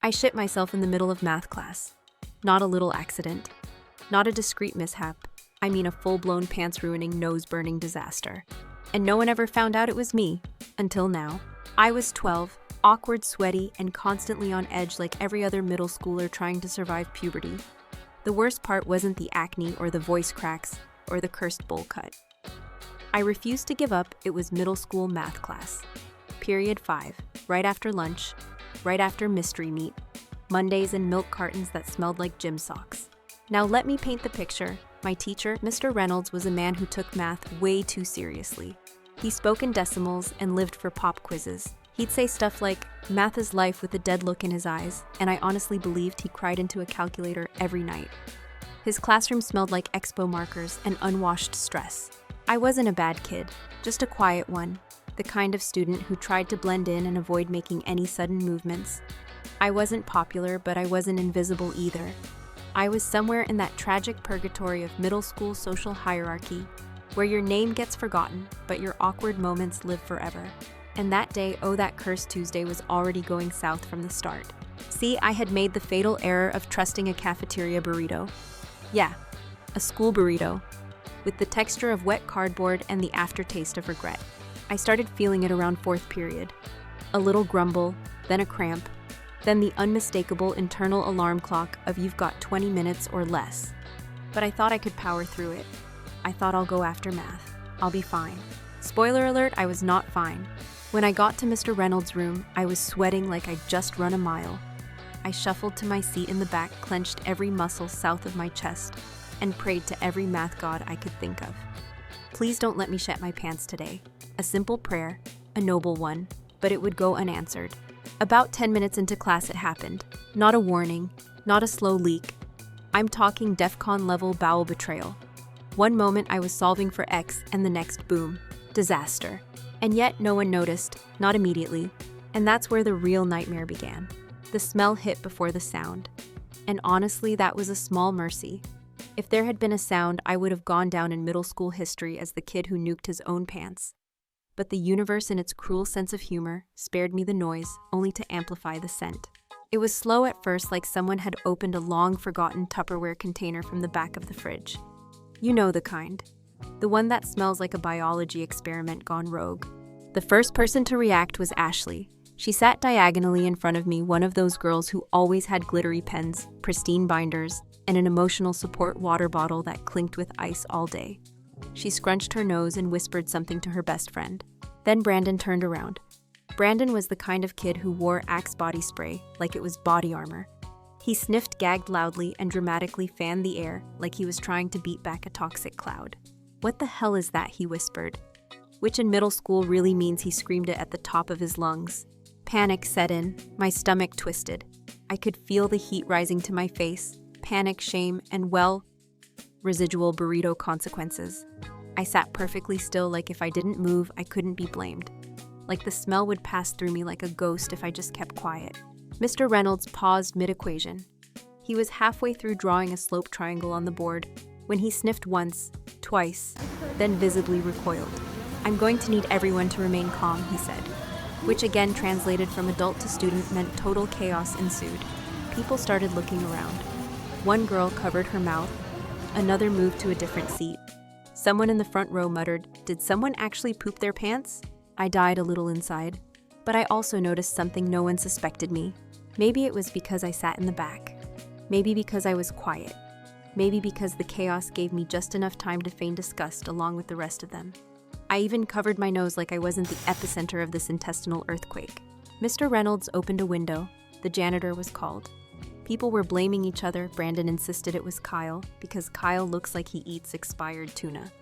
I shit myself in the middle of math class. Not a little accident. Not a discreet mishap. I mean a full-blown pants-ruining, nose-burning disaster. And no one ever found out it was me. Until now. I was 12, awkward, sweaty, and constantly on edge like every other middle schooler trying to survive puberty. The worst part wasn't the acne or the voice cracks or the cursed bowl cut. I refused to give up. It was middle school math class. Period 5, right after lunch, right after mystery meat, Mondays and milk cartons that smelled like gym socks. Now let me paint the picture. My teacher, Mr. Reynolds, was a man who took math way too seriously. He spoke in decimals and lived for pop quizzes. He'd say stuff like, "Math is life," with a dead look in his eyes, and I honestly believed he cried into a calculator every night. His classroom smelled like expo markers and unwashed stress. I wasn't a bad kid, just a quiet one, the kind of student who tried to blend in and avoid making any sudden movements. I wasn't popular, but I wasn't invisible either. I was somewhere in that tragic purgatory of middle school social hierarchy, where your name gets forgotten, but your awkward moments live forever. And that day, oh that cursed Tuesday, was already going south from the start. See, I had made the fatal error of trusting a cafeteria burrito. Yeah, a school burrito, with the texture of wet cardboard and the aftertaste of regret. I started feeling it around fourth period. A little grumble, then a cramp, then the unmistakable internal alarm clock of "you've got 20 minutes or less." But I thought I could power through it. I thought I'll go after math. I'll be fine. Spoiler alert, I was not fine. When I got to Mr. Reynolds' room, I was sweating like I'd just run a mile. I shuffled to my seat in the back, clenched every muscle south of my chest, and prayed to every math god I could think of. Please don't let me shat my pants today. A simple prayer, a noble one, but it would go unanswered. About 10 minutes into class it happened. Not a warning, not a slow leak. I'm talking DEFCON level bowel betrayal. One moment I was solving for X and the next, boom, disaster. And yet no one noticed, not immediately. And that's where the real nightmare began. The smell hit before the sound. And honestly, that was a small mercy. If there had been a sound, I would have gone down in middle school history as the kid who nuked his own pants. But the universe, in its cruel sense of humor, spared me the noise, only to amplify the scent. It was slow at first, like someone had opened a long-forgotten Tupperware container from the back of the fridge. You know the kind. The one that smells like a biology experiment gone rogue. The first person to react was Ashley. She sat diagonally in front of me, one of those girls who always had glittery pens, pristine binders, and an emotional support water bottle that clinked with ice all day. She scrunched her nose and whispered something to her best friend. Then Brandon turned around. Brandon was the kind of kid who wore Axe body spray like it was body armor. He sniffed, gagged loudly, and dramatically fanned the air like he was trying to beat back a toxic cloud. "What the hell is that?" he whispered. Which in middle school really means he screamed it at the top of his lungs. Panic set in. My stomach twisted. I could feel the heat rising to my face. Panic, shame, and, well, residual burrito consequences. I sat perfectly still, like if I didn't move, I couldn't be blamed. Like the smell would pass through me like a ghost if I just kept quiet. Mr. Reynolds paused mid-equation. He was halfway through drawing a slope triangle on the board when he sniffed once, twice, then visibly recoiled. "I'm going to need everyone to remain calm," he said, which again translated from adult to student meant total chaos ensued. People started looking around. One girl covered her mouth. Another moved to a different seat. Someone in the front row muttered, "Did someone actually poop their pants?" I died a little inside. But I also noticed something no one suspected me. Maybe it was because I sat in the back. Maybe because I was quiet. Maybe because the chaos gave me just enough time to feign disgust along with the rest of them. I even covered my nose like I wasn't the epicenter of this intestinal earthquake. Mr. Reynolds opened a window. The janitor was called. People were blaming each other. Brandon insisted it was Kyle, because Kyle looks like he eats expired tuna.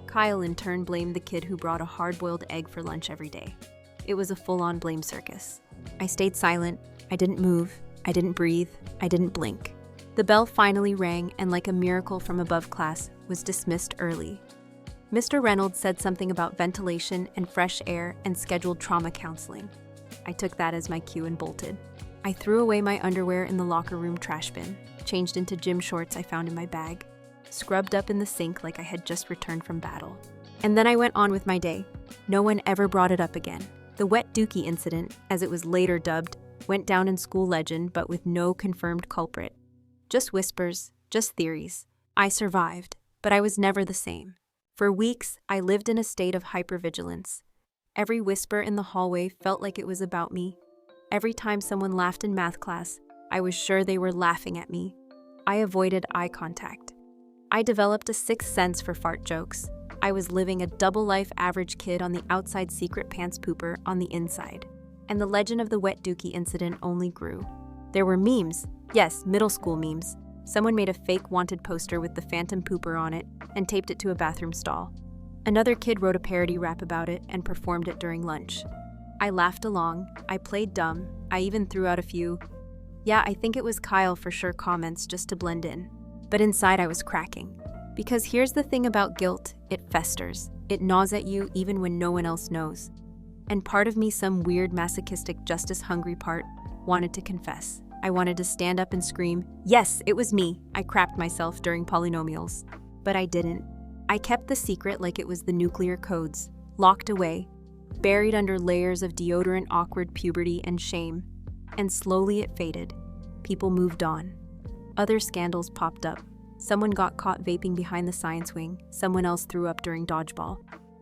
Kyle in turn blamed the kid who brought a hard-boiled egg for lunch every day. It was a full-on blame circus. I stayed silent. I didn't move. I didn't breathe. I didn't blink. The bell finally rang, and like a miracle from above, class was dismissed early. Mr. Reynolds said something about ventilation and fresh air and scheduled trauma counseling. I took that as my cue and bolted. I threw away my underwear in the locker room trash bin, changed into gym shorts I found in my bag, scrubbed up in the sink like I had just returned from battle. And then I went on with my day. No one ever brought it up again. The wet dookie incident, as it was later dubbed, went down in school legend but with no confirmed culprit. Just whispers, just theories. I survived, but I was never the same. For weeks, I lived in a state of hypervigilance. Every whisper in the hallway felt like it was about me. Every time someone laughed in math class, I was sure they were laughing at me. I avoided eye contact. I developed a sixth sense for fart jokes. I was living a double-life average kid on the outside, secret pants pooper on the inside. And the legend of the wet dookie incident only grew. There were memes. Yes, middle school memes. Someone made a fake wanted poster with the phantom pooper on it and taped it to a bathroom stall. Another kid wrote a parody rap about it and performed it during lunch. I laughed along, I played dumb, I even threw out a few, "Yeah, I think it was Kyle for sure" comments just to blend in. But inside I was cracking. Because here's the thing about guilt, it festers. It gnaws at you even when no one else knows. And part of me, some weird masochistic justice-hungry part, wanted to confess. I wanted to stand up and scream, "Yes, it was me. I crapped myself during polynomials." But I didn't. I kept the secret like it was the nuclear codes, locked away, buried under layers of deodorant, awkward puberty, and shame. And slowly it faded. People moved on. Other scandals popped up. Someone got caught vaping behind the science wing. Someone else threw up during dodgeball.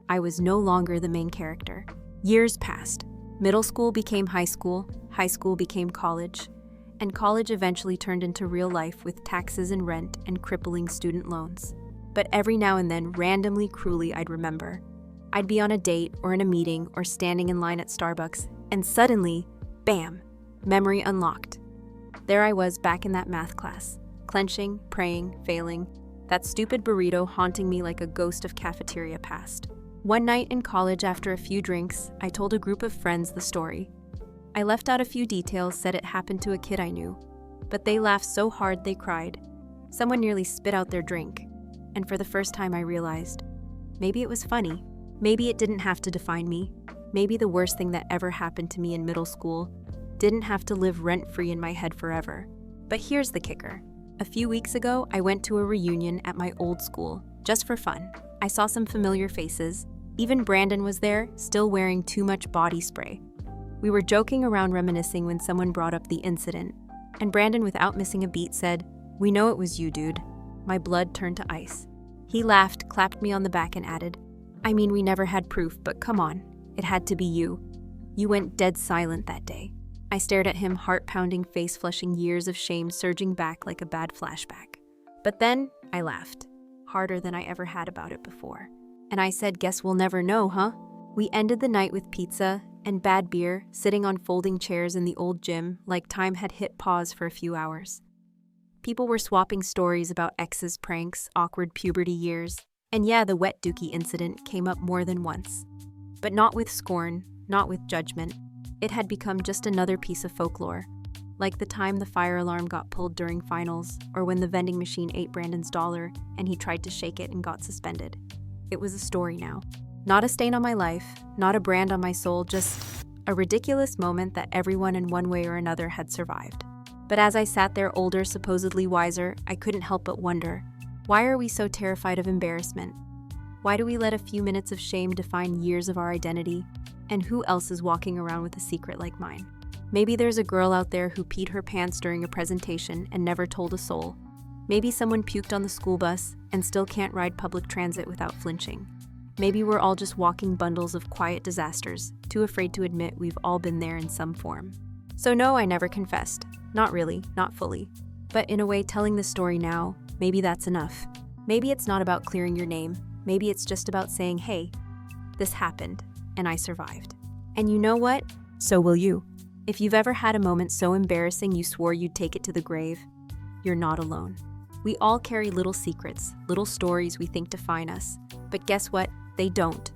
I was no longer the main character. Years passed. Middle school became high school became college, and college eventually turned into real life with taxes and rent and crippling student loans. But every now and then, randomly, cruelly, I'd remember. I'd be on a date or in a meeting or standing in line at Starbucks, and suddenly, bam, memory unlocked. There I was back in that math class, clenching, praying, failing, that stupid burrito haunting me like a ghost of cafeteria past. One night in college, after a few drinks, I told a group of friends the story. I left out a few details, said it happened to a kid I knew, but they laughed so hard they cried. Someone nearly spit out their drink, and for the first time I realized, maybe it was funny. Maybe it didn't have to define me. Maybe the worst thing that ever happened to me in middle school didn't have to live rent-free in my head forever. But here's the kicker. A few weeks ago, I went to a reunion at my old school, just for fun. I saw some familiar faces. Even Brandon was there, still wearing too much body spray. We were joking around, reminiscing, when someone brought up the incident. And Brandon, without missing a beat, said, "We know it was you, dude." My blood turned to ice. He laughed, clapped me on the back, and added, "I mean, we never had proof, but come on, it had to be you. You went dead silent that day." I stared at him, heart-pounding, face-flushing, years of shame surging back like a bad flashback. But then I laughed, harder than I ever had about it before. And I said, "Guess we'll never know, huh?" We ended the night with pizza and bad beer, sitting on folding chairs in the old gym like time had hit pause for a few hours. People were swapping stories about exes' pranks, awkward puberty years, and yeah, the wet dookie incident came up more than once. But not with scorn, not with judgment. It had become just another piece of folklore, like the time the fire alarm got pulled during finals, or when the vending machine ate Brandon's dollar and he tried to shake it and got suspended. It was a story now. Not a stain on my life, not a brand on my soul, just a ridiculous moment that everyone in one way or another had survived. But as I sat there, older, supposedly wiser, I couldn't help but wonder, why are we so terrified of embarrassment? Why do we let a few minutes of shame define years of our identity? And who else is walking around with a secret like mine? Maybe there's a girl out there who peed her pants during a presentation and never told a soul. Maybe someone puked on the school bus and still can't ride public transit without flinching. Maybe we're all just walking bundles of quiet disasters, too afraid to admit we've all been there in some form. So no, I never confessed. Not really, not fully. But in a way, telling the story now, maybe that's enough. Maybe it's not about clearing your name. Maybe it's just about saying, hey, this happened, and I survived. And you know what? So will you. If you've ever had a moment so embarrassing you swore you'd take it to the grave, you're not alone. We all carry little secrets, little stories we think define us. But guess what? They don't.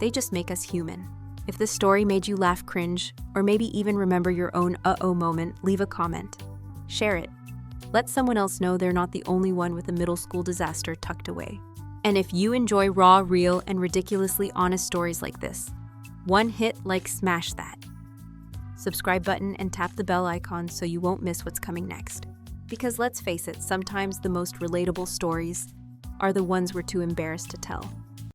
They just make us human. If the story made you laugh, cringe, or maybe even remember your own uh-oh moment, leave a comment. Share it. Let someone else know they're not the only one with a middle school disaster tucked away. And if you enjoy raw, real, and ridiculously honest stories like this, one hit like smash that. Subscribe button and tap the bell icon so you won't miss what's coming next. Because let's face it, sometimes the most relatable stories are the ones we're too embarrassed to tell.